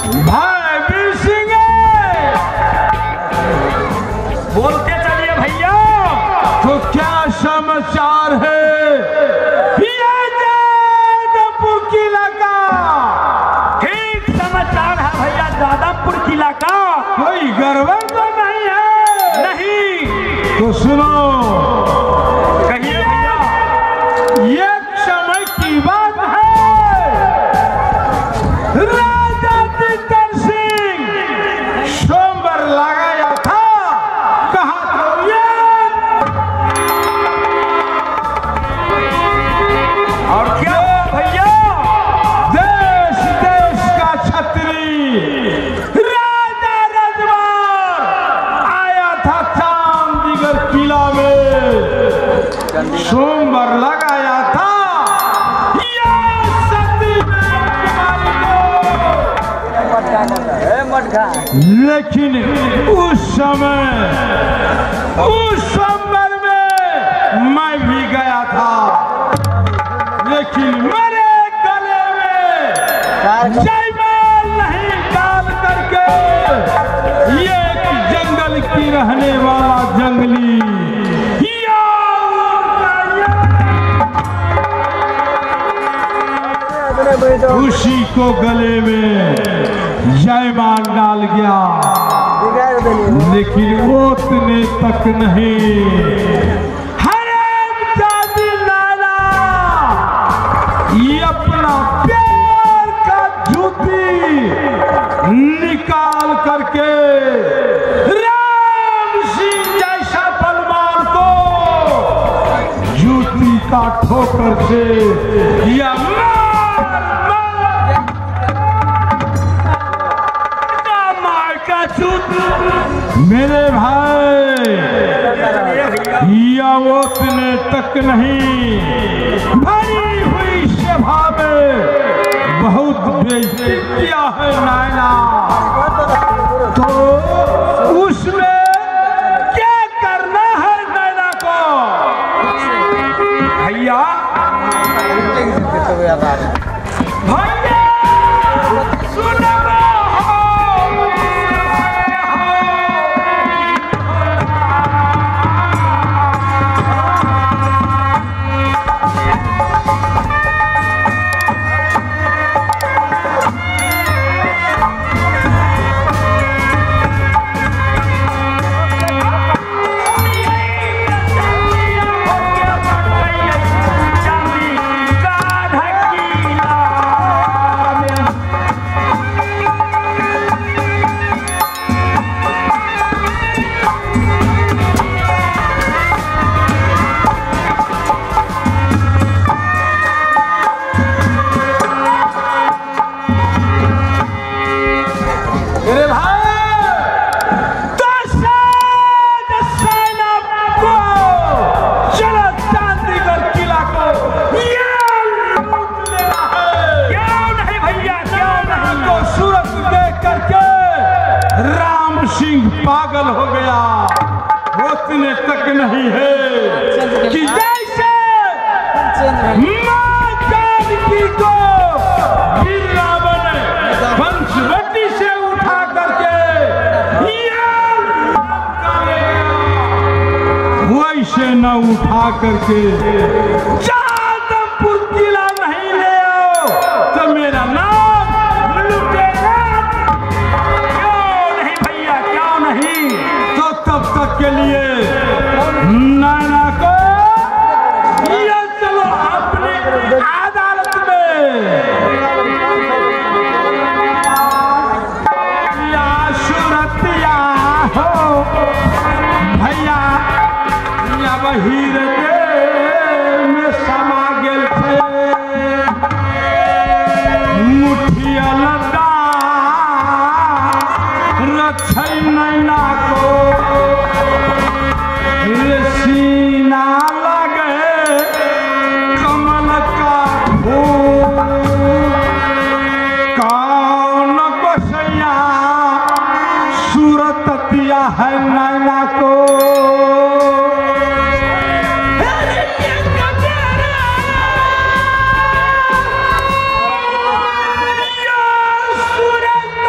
भाई वीर सिंह बोलते चलिए भैया। तो क्या समाचार है ये जादवपुर किला का? ठीक समाचार है भैया, जादवपुर किला का कोई गड़बड़ तो नहीं है? नहीं। तो सुनो, कहिए भैया। एक समय की बात है, राजा तीतर सिंह सोमवार लगाया था। कहा था ये? और क्या भैया? देश देश का छत्री राजा रजवार आया था चांदीगढ़ किला में। सोमवार लगाया था लेकिन उस सोमवार में मैं भी गया था, लेकिन मेरे गले में जयमाल नहीं डाल करके ये एक जंगल की रहने वाला जंगली उसी को गले में जयमाल डाल गया, लेकिन वो उतने तक नहीं। हरामजादी लाला ये अपना प्यार का जूती निकाल करके राम सिंह जैसा बलवान को जूती का ठोकर से या मेरे भाई या वो उतने तक नहीं, भरी हुई सभा में बहुत बेइज्जती किया है नायना। तो उसमें क्या करना है नायना को? भैया भैया सुनो, पागल हो गया। उतने तक नहीं है कि जैसे मां जानकी को फिर रावण पंचवटी से उठा करके वैसे न उठा करके जादवपुर किला नहीं ले आओ तो मेरा नाम लुटेरा। तो तब तक के लिए नाना को ये चलो अपने अदालत में या सूरत या हो भैया या बहिर में समा गेल थे मुठिया लदा रक्षै नैना को सीना लगे कमल का फूल। कौन गोसैया सूरत दिया है नैना को? सूरत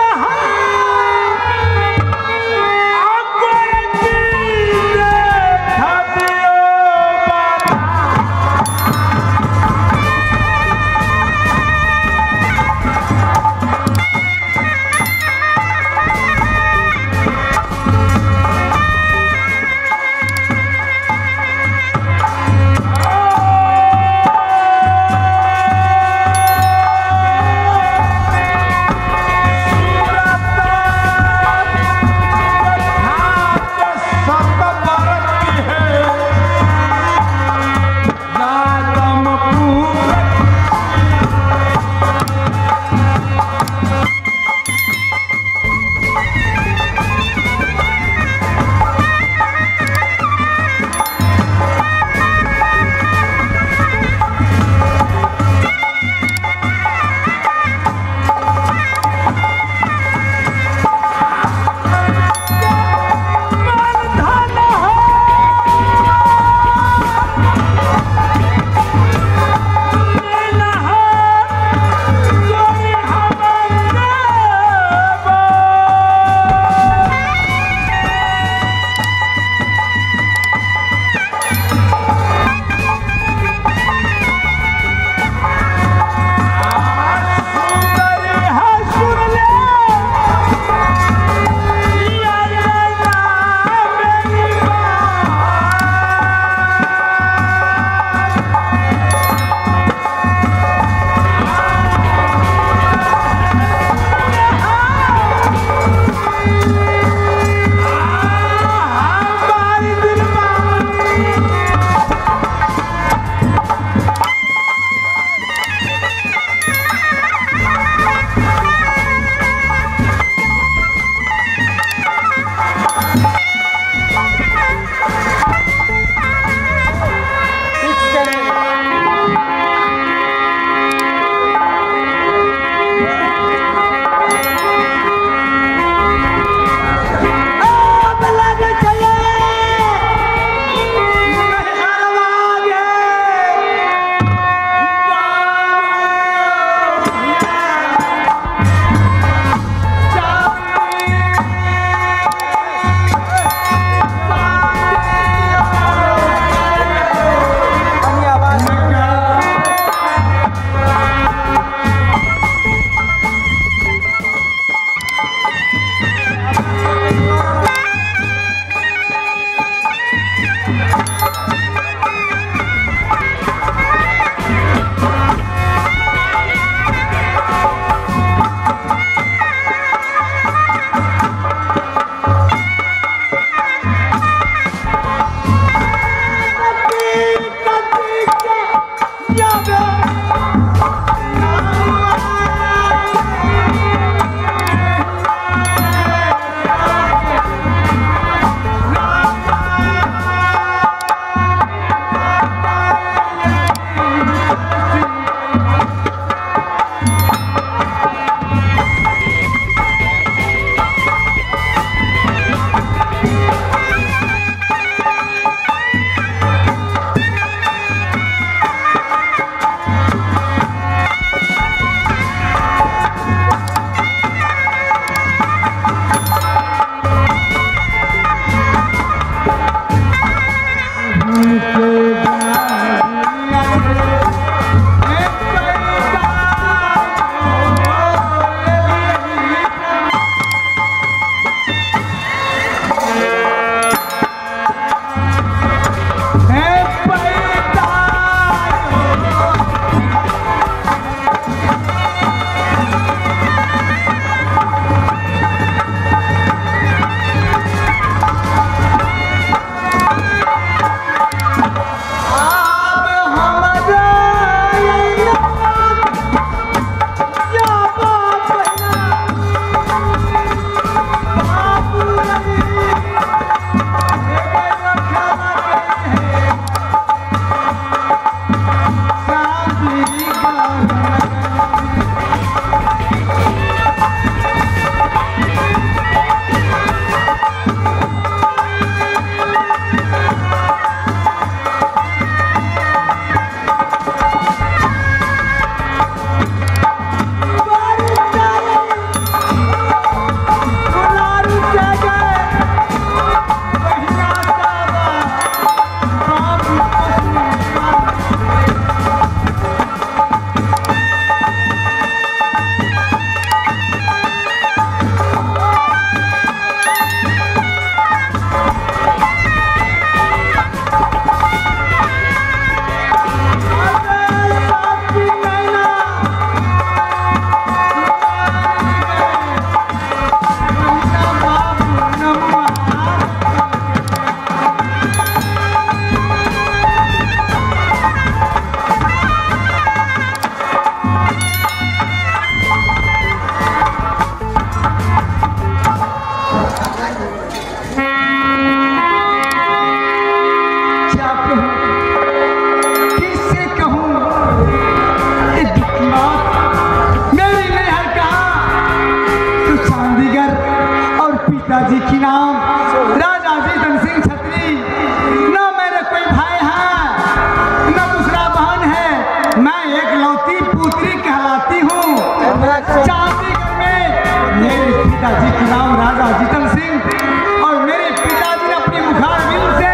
पिताजी का नाम राजा जितन सिंह और मेरे पिताजी ने अपनी मुखारबिंद से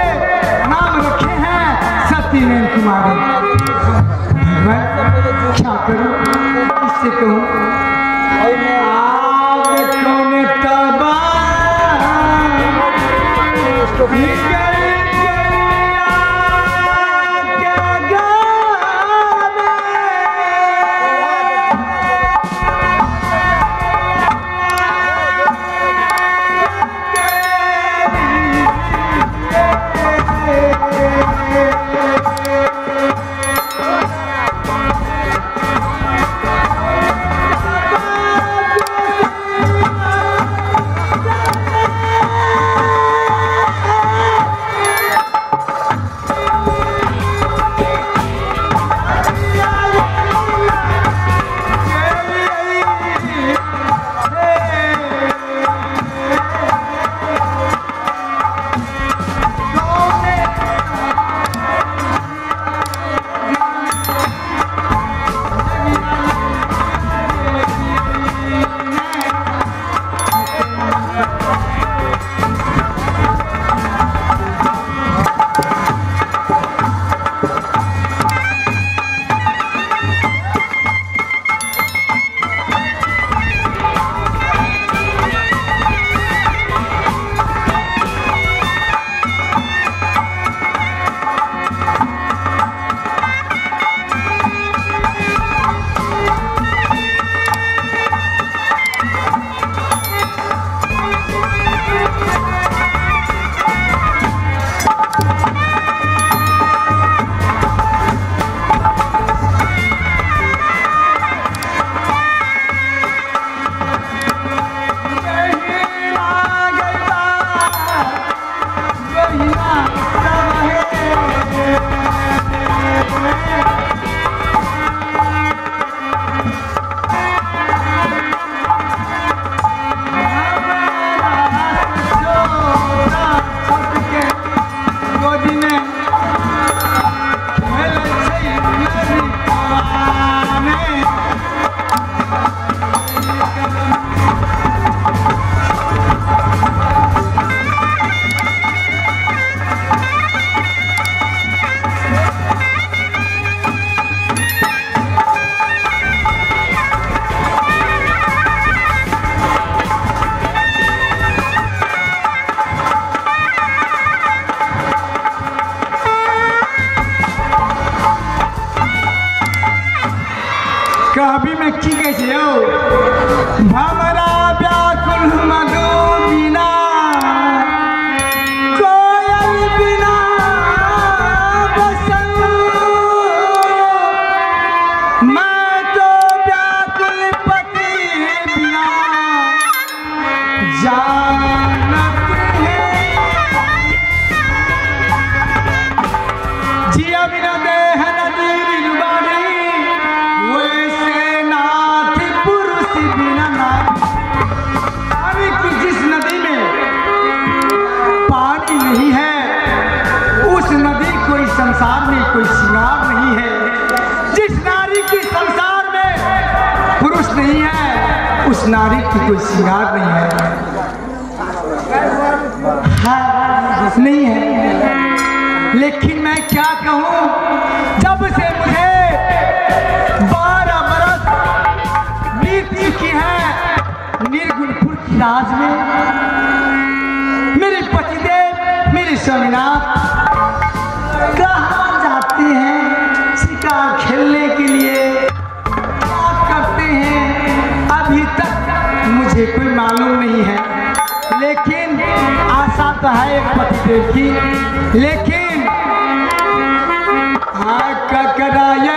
नाम रखे हैं सत्यनेन कुमारी। मैं क्या करूं, किससे कहूं? आप कौन तबा कभी मैं की कैसे हो भमरा व्याकुल मधु बिना कोयल बिना बसन मैं तो व्याकुल पति बिना जानत है जिया बिना देह नदी बिलबाड़ी जिस नदी में पानी नहीं है उस नदी कोई संसार में कोई श्रृंगार नहीं है। जिस नारी की संसार में पुरुष नहीं है उस नारी की कोई श्रृंगार नहीं है। हाँ, नहीं है। लेकिन मैं क्या कहूँ, जब से मुझे 12 बरस बीत चुकी है निर्गुणपुर की राज में, मेरे पतिदेव मेरे स्वामीनाथ कहाँ जाते हैं शिकार खेलने के लिए, क्या करते हैं अभी तक मुझे कोई मालूम नहीं है। लेकिन आशा तो है एक पतिदेव की, लेकिन कराए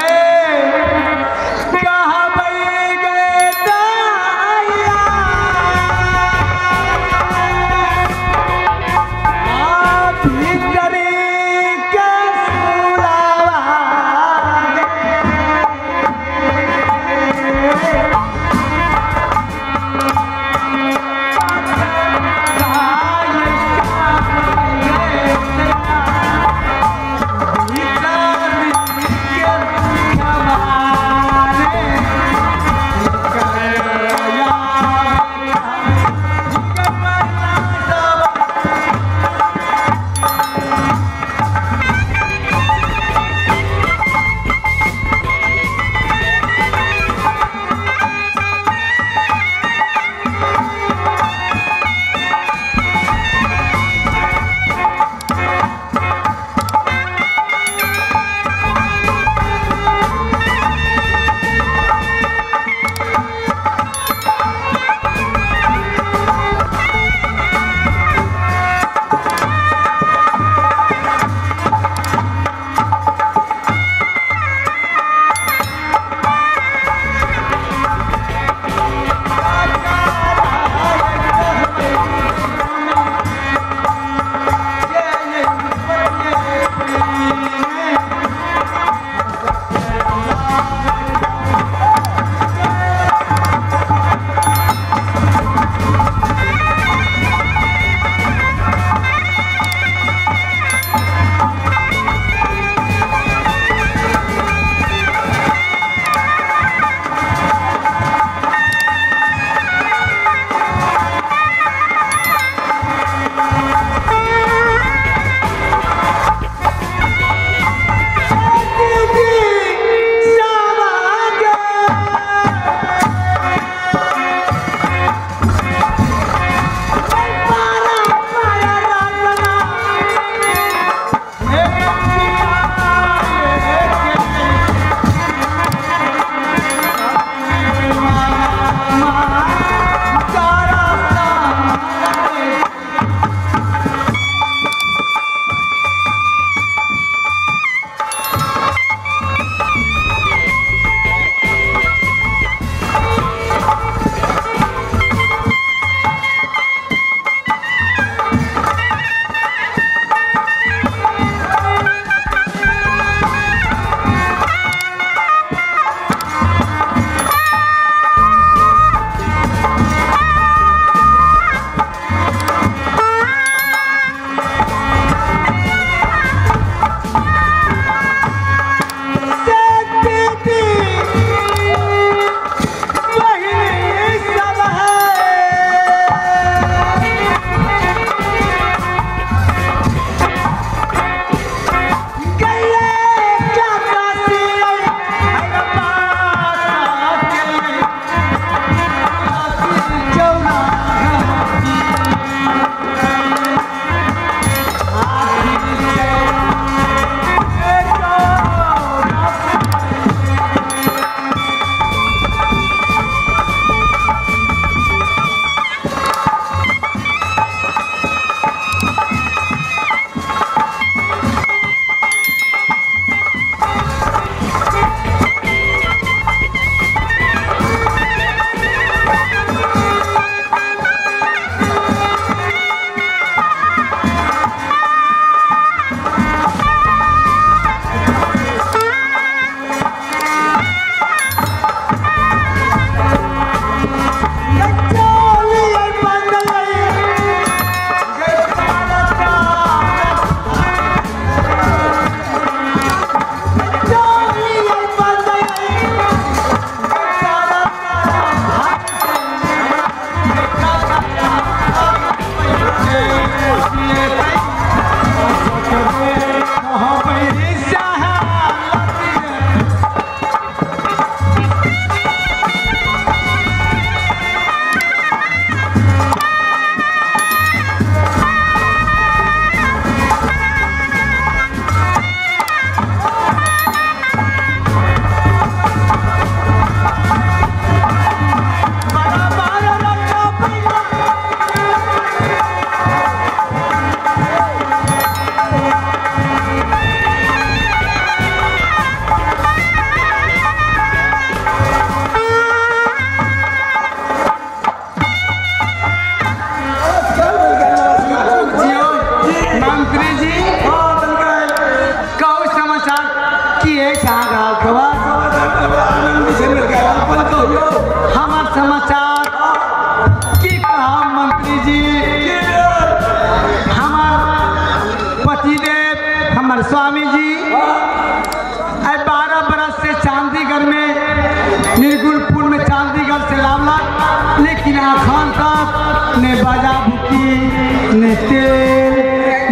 अखन तक ने बाजा बुकी ने तेल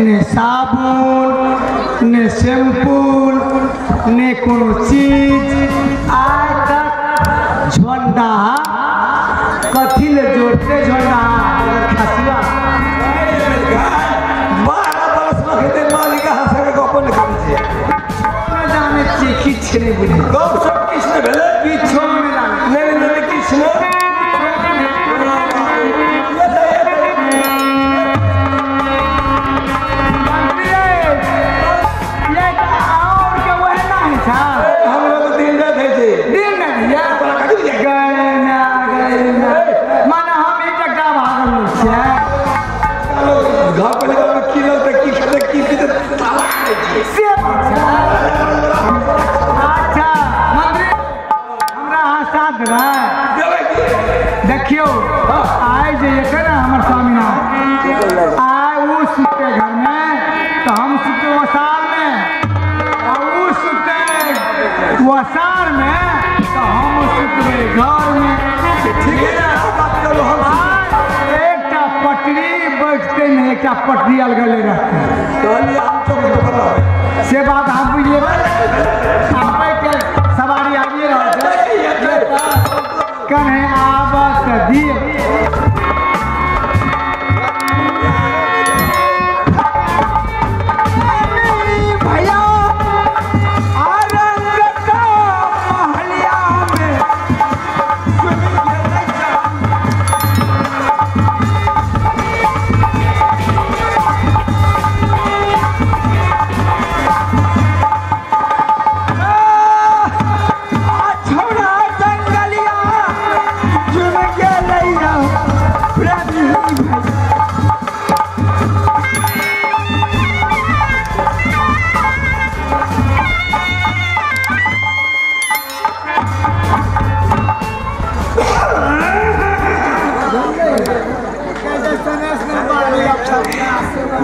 ने साबुन ने शैम्पू ने कोनो चीज आज तक झंडा कथी ले जोड़ते झंडा खसुआ 12 बरस रखते मालिका हंसे के गपन करे न जाने छी किछ नहीं बुझे गप सब किछ ने भेले किछो नहीं जाने नहीं किछ ने देखियो आए जे हमारे स्वामीनाथ आए वो सुते घर में तो हम सुते वसार में और वो सुते वसार में तो हम सुते घर में ठीक है ना बात करो हम एक पटरी बैठते नहीं एक पटरी अलगले रहते कहलिए हम तो पता से बात हम बुझिए के सवारी आइए कहे आवत दिए भैया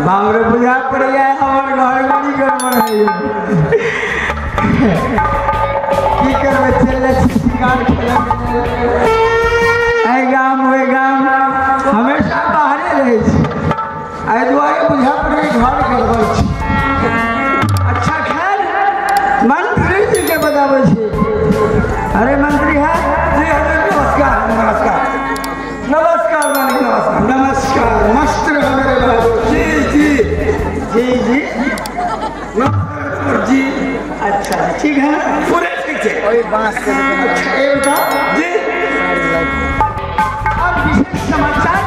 बाबरे बुझा पड़ जाए हमारे घर बड़ी गड़बड़ है की करबे चले शिकार खेले गाम वे गाम हमेशा बाहरे रहे एहि दुआरे बुझा पड़े घर गड़बड़ अच्छा खैर मंत्री जी के बताबै अरे मंत्री है जी नमस्कार नमस्कार नमस्कार मालिक नमस्कार नमस्कार मस्त रहो मेरे बाबू जी जी जी अच्छा ठीक है पूरे ठीक है वही बांस के अच्छा ये बताओ जी अब विशेष समाचार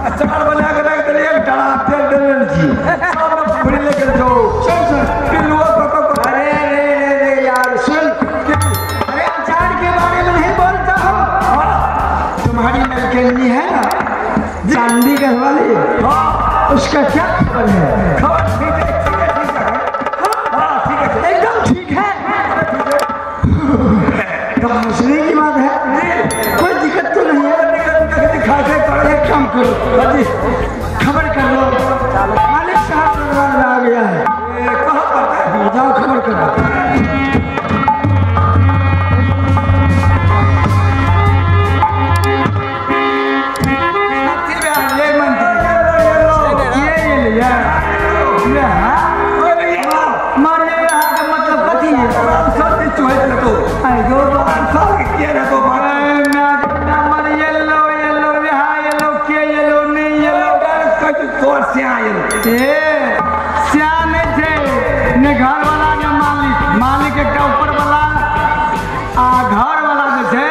अचार बना के रख दिए डरा तेल दे जी सब पूरी लेकर जाओ पिलुआ को अरे यार सुन अरे अचार के बारे में नहीं बोलता हूँ तुम्हारी नलकेली है ना चांदी घर वाली उसका क्या खबर है खबर ठीक है एकदम ठीक है तो हंसने की बात है कोई दिक्कत तो नहीं है दिखाते एक काम करो खबर कर लो मालिक साहब दरबार में आ गया है कहाँ पर है जाओ खबर करो श्याम थे ने घर वाला ने मालिक एक ऊपर वाला आ घर वाला जो थे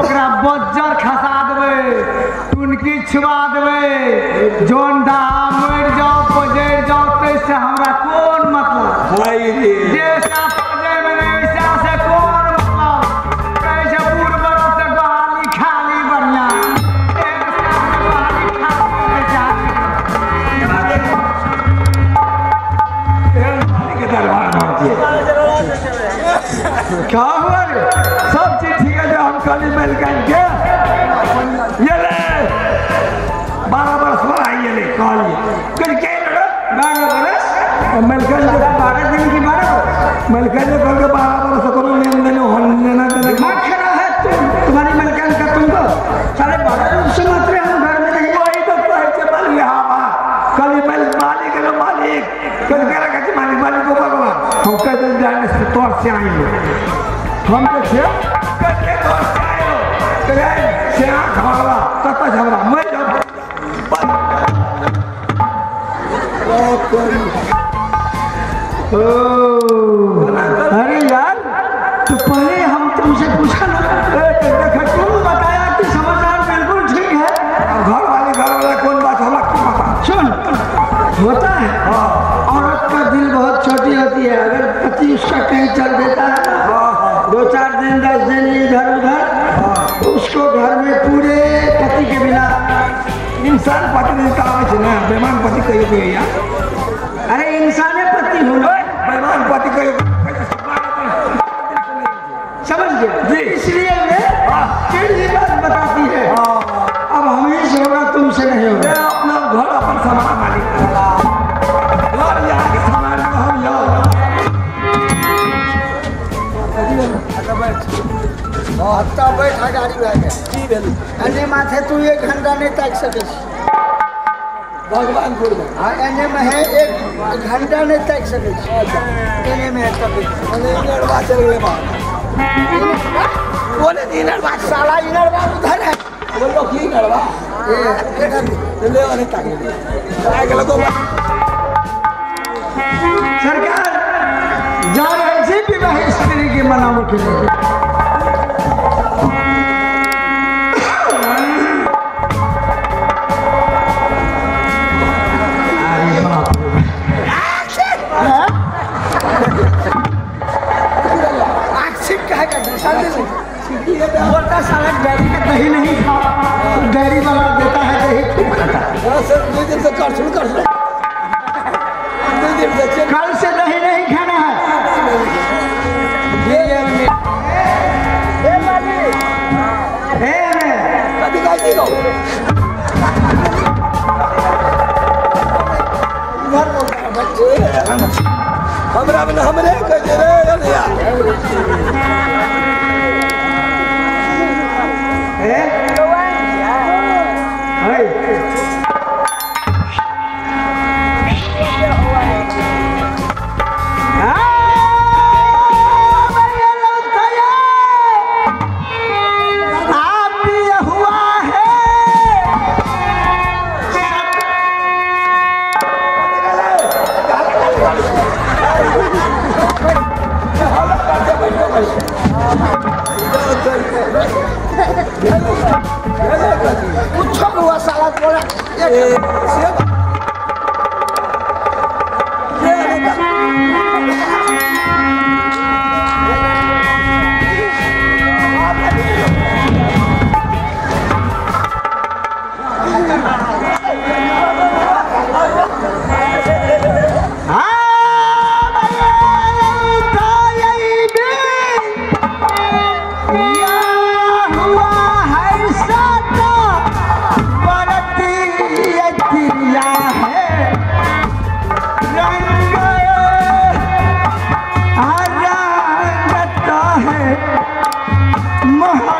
ओकरा बज्जर खसा देवे टुनकी छुआ देवे जोन डा मर जाओ पजर जाओ कैसे हमरा कौन मतलब हाय रे जैसा पजर में वैसा से कौन मतलब कैसे पूर्व बरस से बहाली खाली बढ़िया एक साथ बहाली खाली क्या हुआ रे सब चीज ठीक है जो हम कल मिल के ये ले 12 बरस वाला ये ले कॉल कुछ के 12 बरस मिलकर 12 दिन की 12 मिलकर कल के 12 बरस हम देखिए कटे दोस्त आयो करे से घरवा कत झगड़ा मैं जब अरे यार तो पहले हम तुमसे पूछा ना, तुम बताया कि समाचार बिल्कुल ठीक है। घर वाला कौन बात होला की पता। सुन, होता है औरत का दिल बहुत छोटी होती है, अगर पति उसका कहीं चल देता है ना 2-4 दिन 10 दिन इधर उधर, उसको घर में पूरे पति के बिना इंसान पति नहीं कहा ना बेमान पति कहियो यार। अरे इंसाने पति होना बेमान पति कहियो समझ गया जी। इसलिए मैं चिड़ी बात बताती है। अब हमें से होगा तुमसे नहीं होगा। अपना घर अपन सामान मालिक घर यहाँ के सामान में हम यहाँ बैठा गाड़ी अने माथे तू 1 घंटा नहीं तक सके भगवानपुर में एने में है 1 घंटा नहीं तक सके एने में है तब चल गए बोले इनर बात साला इधर बात उधर है बोलो की करवा इधर ले वाले ताके काय के लगो सरकार जा रहे थे विवाह स्त्री के मनाने के लिए। बोलता साला डैरी का दही नहीं खा, डैरी वाला देता है दही खूब खाता। दो दिन से कर सुन कल से दही नहीं खाना है। हमरा में हमरे कह रे कुछ हुआ साला बोला महा